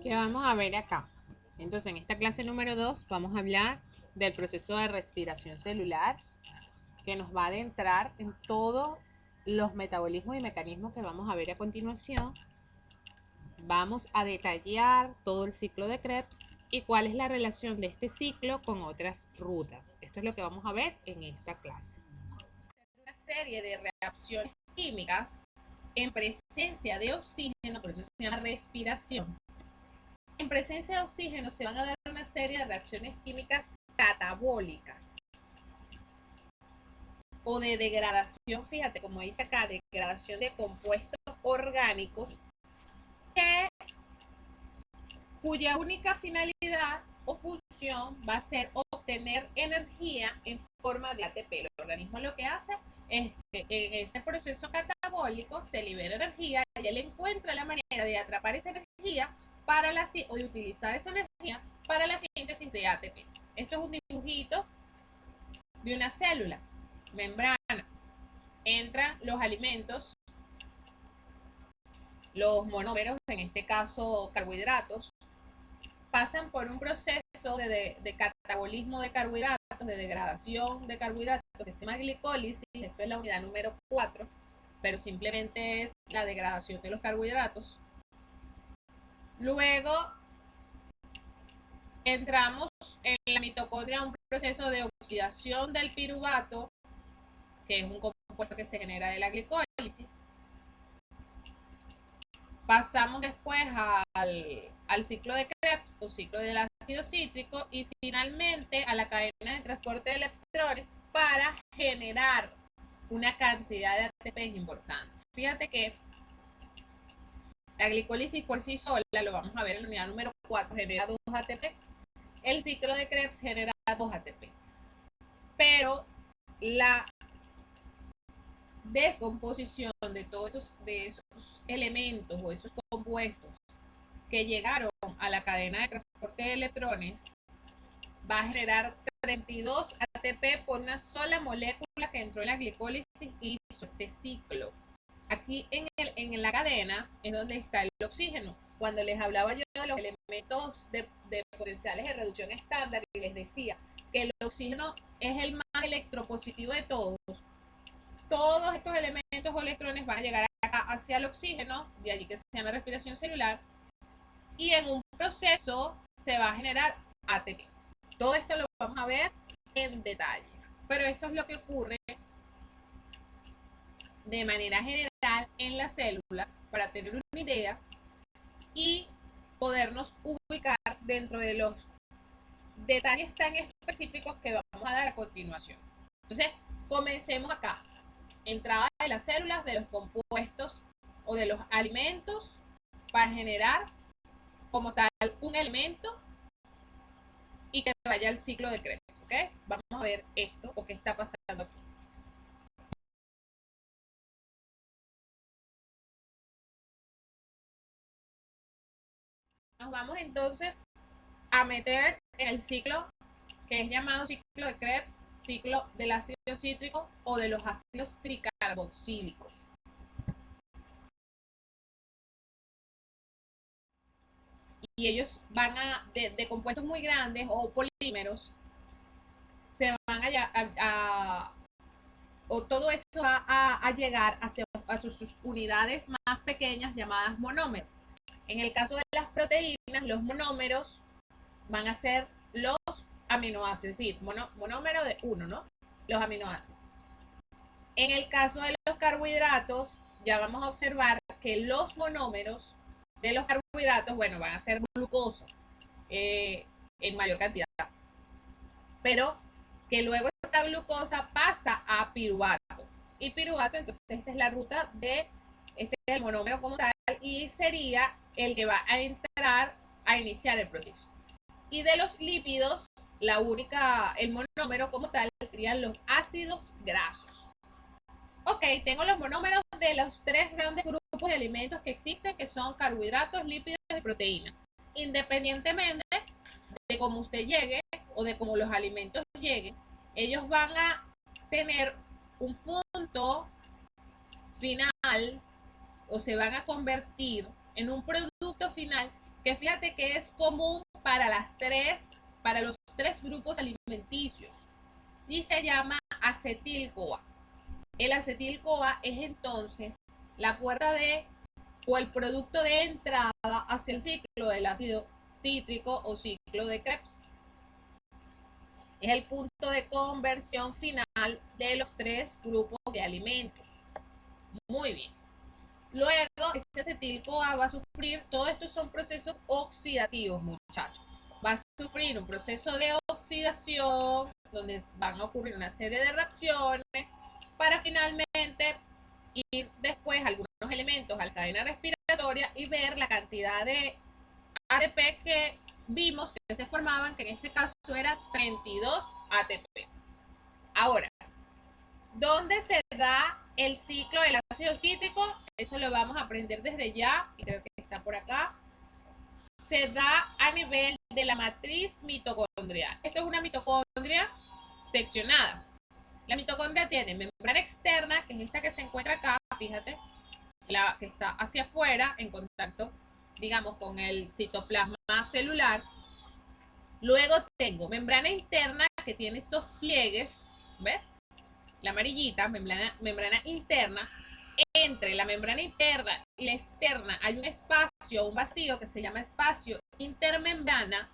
¿Qué vamos a ver acá? Entonces, en esta clase número 2 vamos a hablar del proceso de respiración celular que nos va a adentrar en todos los metabolismos y mecanismos que vamos a ver a continuación. Vamos a detallar todo el ciclo de Krebs y cuál es la relación de este ciclo con otras rutas. Esto es lo que vamos a ver en esta clase. Una serie de reacciones químicas en presencia de oxígeno, por eso se llama respiración. En presencia de oxígeno se van a dar una serie de reacciones químicas catabólicas o de degradación, fíjate como dice acá, degradación de compuestos orgánicos que, cuya única finalidad o función va a ser obtener energía en forma de ATP. El organismo lo que hace es que en ese proceso catabólico se libera energía y él encuentra la manera de atrapar esa energía para la, o de utilizar esa energía para la síntesis de ATP. Esto es un dibujito de una célula, membrana. Entran los alimentos, los monómeros, en este caso carbohidratos, pasan por un proceso de catabolismo de carbohidratos, de degradación de carbohidratos, que se llama glicólisis. Esto es la unidad número 4, pero simplemente es la degradación de los carbohidratos. Luego entramos en la mitocondria, un proceso de oxidación del piruvato, que es un compuesto que se genera de la glicólisis. Pasamos después al ciclo de Krebs o ciclo del ácido cítrico y finalmente a la cadena de transporte de electrones para generar una cantidad de ATP importante. Fíjate que la glicólisis por sí sola, lo vamos a ver en la unidad número 4, genera 2 ATP. El ciclo de Krebs genera 2 ATP. Pero la descomposición de todos esos elementos o esos compuestos que llegaron a la cadena de transporte de electrones va a generar 32 ATP por una sola molécula que entró en la glicólisis y hizo este ciclo. Aquí en la cadena es donde está el oxígeno. Cuando les hablaba yo de los elementos de potenciales de reducción estándar y les decía que el oxígeno es el más electropositivo de todos, todos estos elementos o electrones van a llegar acá hacia el oxígeno, de allí que se llama respiración celular, y en un proceso se va a generar ATP. Todo esto lo vamos a ver en detalle, pero esto es lo que ocurre de manera general en la célula para tener una idea y podernos ubicar dentro de los detalles tan específicos que vamos a dar a continuación. Entonces, comencemos acá. Entrada de las células, de los compuestos o de los alimentos para generar como tal un elemento y que vaya al ciclo de Krebs, ¿ok? Vamos a ver esto o qué está pasando aquí. Nos vamos entonces a meter en el ciclo que es llamado ciclo de Krebs, ciclo del ácido cítrico o de los ácidos tricarboxílicos. Y ellos van de compuestos muy grandes o polímeros, se van o todo eso va a llegar a sus unidades más pequeñas llamadas monómeros. En el caso de las proteínas, los monómeros van a ser los aminoácidos, es decir, monómero de uno, ¿no? Los aminoácidos. En el caso de los carbohidratos, ya vamos a observar que los monómeros de los carbohidratos, bueno, van a ser glucosa en mayor cantidad, pero que luego esa glucosa pasa a piruvato. Y piruvato, entonces, esta es la ruta de este es el monómero como tal y sería el que va a entrar a iniciar el proceso. Y de los lípidos, el monómero como tal serían los ácidos grasos. Ok, tengo los monómeros de los 3 grandes grupos de alimentos que existen, que son carbohidratos, lípidos y proteínas. Independientemente de cómo usted llegue o de cómo los alimentos lleguen, ellos van a tener un punto final o se van a convertir en un producto final que fíjate que es común para los tres grupos alimenticios y se llama acetil-CoA. El acetil-CoA es entonces la puerta o el producto de entrada hacia el ciclo del ácido cítrico o ciclo de Krebs. Es el punto de conversión final de los tres grupos de alimentos. Muy bien. Luego, ese acetil-CoA va a sufrir, todos estos son procesos oxidativos, muchachos. Va a sufrir un proceso de oxidación, donde van a ocurrir una serie de reacciones, para finalmente ir después a algunos elementos a la cadena respiratoria y ver la cantidad de ATP que vimos que se formaban, que en este caso era 32 ATP. Ahora, ¿dónde se da el ciclo del ácido cítrico? Eso lo vamos a aprender desde ya, y creo que está por acá. Se da a nivel de la matriz mitocondrial. Esto es una mitocondria seccionada. La mitocondria tiene membrana externa, que es esta que se encuentra acá, fíjate, la que está hacia afuera, en contacto, digamos, con el citoplasma celular. Luego tengo membrana interna, que tiene estos pliegues, ¿ves? La amarillita, membrana interna. Entre la membrana interna y la externa hay un espacio, un vacío que se llama espacio intermembrana,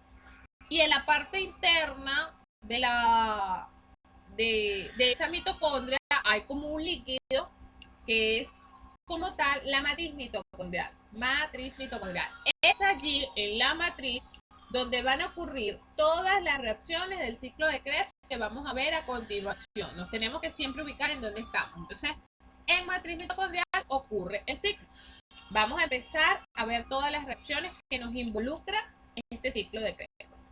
y en la parte interna de esa mitocondria hay como un líquido que es como tal la matriz mitocondrial. Es allí en la matriz donde van a ocurrir todas las reacciones del ciclo de Krebs que vamos a ver a continuación. Nos tenemos que siempre ubicar en dónde estamos. Entonces, en matriz mitocondrial ocurre el ciclo. Vamos a empezar a ver todas las reacciones que nos involucra en este ciclo de Krebs.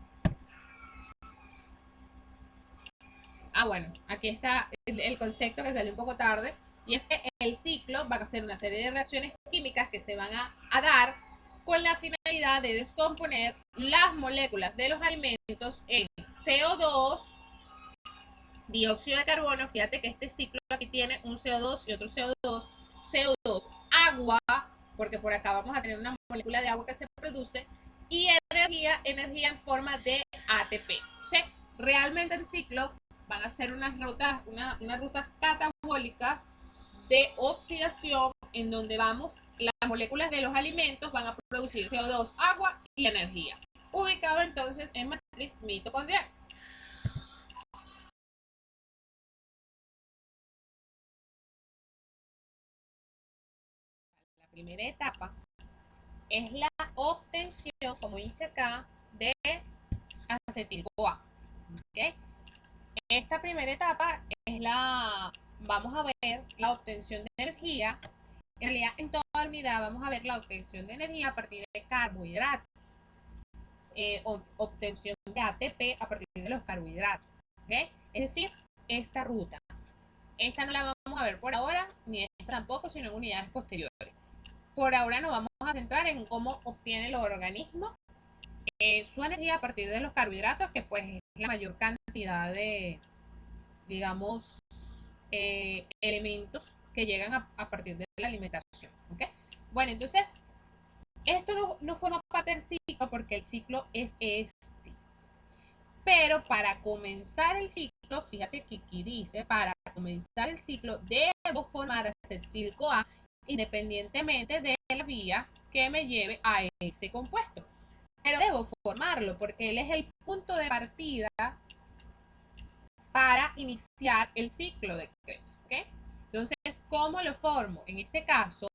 Bueno, aquí está el concepto que salió un poco tarde, y es que el ciclo va a ser una serie de reacciones químicas que se van a dar con la finalidad de descomponer las moléculas de los alimentos en CO2, dióxido de carbono. Fíjate que este ciclo aquí tiene un CO2 y otro CO2, agua, porque por acá vamos a tener una molécula de agua que se produce, y energía en forma de ATP. ¿Sí? Realmente el ciclo van a ser unas rutas catabólicas de oxidación, en donde las moléculas de los alimentos van a producir CO2, agua y energía, ubicado entonces en matriz mitocondrial. La primera etapa es la obtención, como dice acá, de acetil-CoA. ¿Okay? Esta primera etapa es vamos a ver la obtención de energía. En realidad, en toda la unidad vamos a ver la obtención de energía a partir de carbohidratos. Obtención de ATP a partir de los carbohidratos. ¿Okay? Es decir, esta ruta. Esta no la vamos a ver por ahora, ni esta tampoco, sino en unidades posteriores. Por ahora nos vamos a centrar en cómo obtiene el organismo su energía a partir de los carbohidratos, que pues es la mayor cantidad de, digamos, elementos que llegan a partir de la alimentación. ¿Okay? Bueno, entonces, esto no forma parte del ciclo porque el ciclo es este. Pero para comenzar el ciclo, fíjate que aquí dice, para comenzar el ciclo debo formar acetil-CoA independientemente de la vía que me lleve a este compuesto. Pero debo formarlo porque él es el punto de partida para iniciar el ciclo de Krebs. ¿Okay? Entonces, ¿cómo lo formo? En este caso,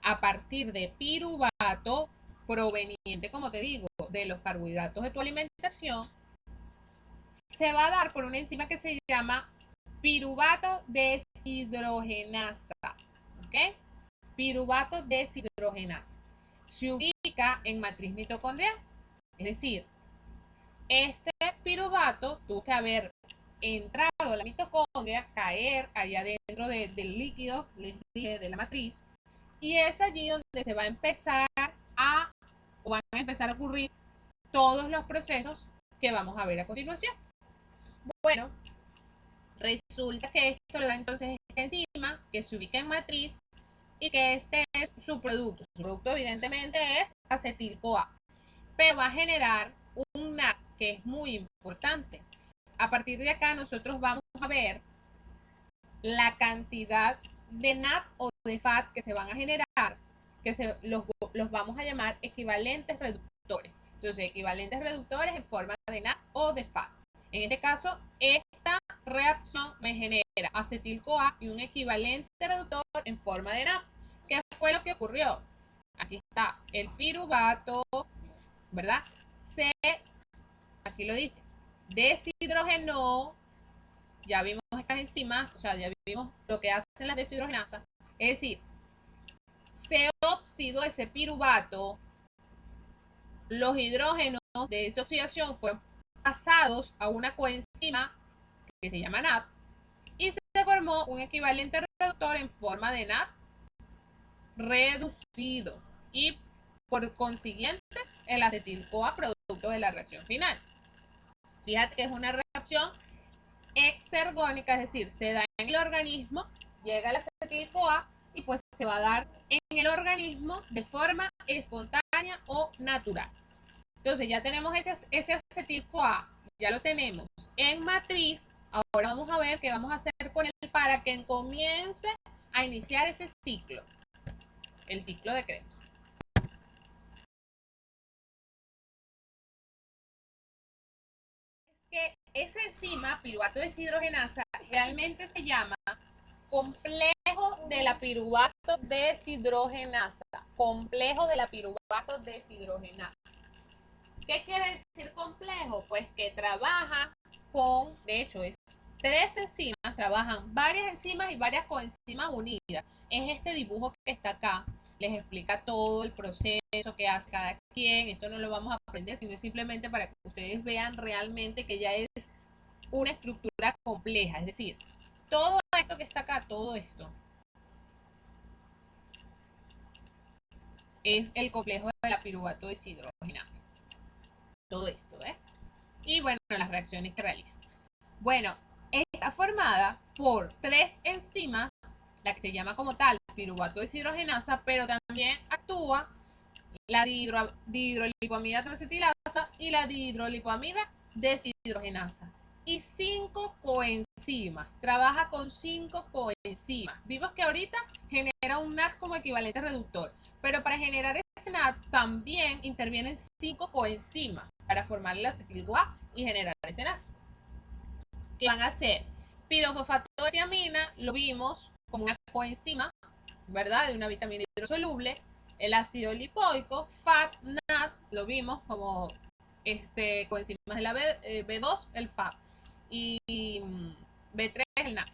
a partir de piruvato proveniente, como te digo, de los carbohidratos de tu alimentación, se va a dar por una enzima que se llama piruvato deshidrogenasa. ¿Ok? Piruvato deshidrogenasa. Se ubica en matriz mitocondrial. Es decir, este piruvato tuvo que haber entrado a la mitocondria, caer allá dentro del líquido, les dije, de la matriz, y es allí donde se va a empezar o van a empezar a ocurrir todos los procesos que vamos a ver a continuación. Bueno, resulta que esto le da entonces esta enzima que se ubica en matriz y que este es su producto. Su producto evidentemente es acetil-CoA. pero va a generar un NAD que es muy importante. A partir de acá nosotros vamos a ver la cantidad de NAD o de FAT que se van a generar, que los vamos a llamar equivalentes reductores. Entonces, equivalentes reductores en forma de NAD o de FAT. En este caso, esta reacción me genera acetil-CoA y un equivalente reductor en forma de NAD. ¿Qué fue lo que ocurrió? Aquí está el piruvato, ¿verdad? Aquí lo dice, deshidrogenó. Ya vimos estas enzimas, o sea, ya vimos lo que hacen las deshidrogenasas. Es decir, se oxidó ese piruvato, los hidrógenos de esa oxidación fueron pasados a una coenzima que se llama NAD y se formó un equivalente reductor en forma de NAD reducido y por consiguiente el acetil-CoA producto de la reacción final. Fíjate que es una reacción exergónica, es decir, se da en el organismo, llega el acetil-CoA y pues se va a dar en el organismo de forma espontánea o natural. Entonces ya tenemos ese acetil-CoA, ya lo tenemos en matriz. Ahora vamos a ver qué vamos a hacer con él para que comience a iniciar ese ciclo, el ciclo de Krebs. Que esa enzima, piruvato deshidrogenasa, realmente se llama complejo de la piruvato deshidrogenasa. Complejo de la piruvato deshidrogenasa. ¿Qué quiere decir complejo? Pues que trabaja con, de hecho, es 3 enzimas, trabajan varias enzimas y varias coenzimas unidas. Es este dibujo que está acá. Les explica todo el proceso que hace cada quien. Esto no lo vamos a aprender, sino simplemente para que ustedes vean realmente que ya es una estructura compleja. Es decir, todo esto que está acá, todo esto, es el complejo de la piruvato deshidrogenasa. Todo esto, ¿eh? Y bueno, las reacciones que realiza. Bueno, está formada por 3 enzimas, la que se llama como tal piruvato deshidrogenasa, pero también actúa la dihidrolipoamida transacetilasa y la dihidrolipoamida deshidrogenasa. Y 5 coenzimas, trabaja con 5 coenzimas. Vimos que ahorita genera un NAD como equivalente reductor, pero para generar ese NAD también intervienen 5 coenzimas para formar el acetil-CoA y generar ese NAD. ¿Qué van a hacer? Pirofosfato de tiamina, lo vimos como una coenzima, ¿verdad? De una vitamina hidrosoluble. El ácido lipoico, FAT, NAD, lo vimos como coenzimas de la B2, el FAT, y B3, el NAD.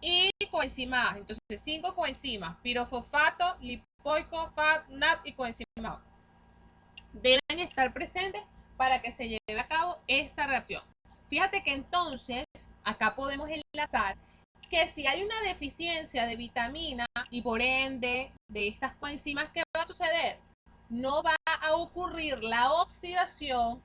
Y coenzimas, entonces 5 coenzimas, pirofosfato, lipoico, FAT, NAD y coenzima A. Deben estar presentes para que se lleve a cabo esta reacción. Fíjate que entonces acá podemos enlazar que si hay una deficiencia de vitamina y por ende de estas coenzimas, ¿qué va a suceder? No va a ocurrir la oxidación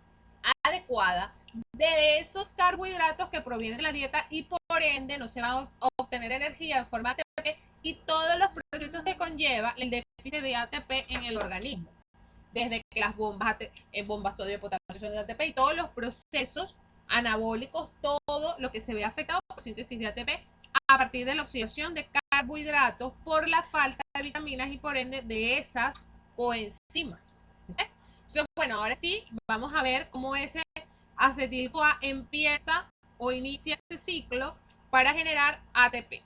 adecuada de esos carbohidratos que provienen de la dieta y por ende no se va a obtener energía en forma de ATP y todos los procesos que conlleva el déficit de ATP en el organismo. Desde que las bombas sodio, potasio, son de ATP y todos los procesos anabólicos, todo lo que se ve afectado por síntesis de ATP a partir de la oxidación de carbohidratos por la falta de vitaminas y por ende de esas coenzimas. ¿Okay? Entonces, bueno, ahora sí, vamos a ver cómo ese acetil-CoA empieza o inicia ese ciclo para generar ATP.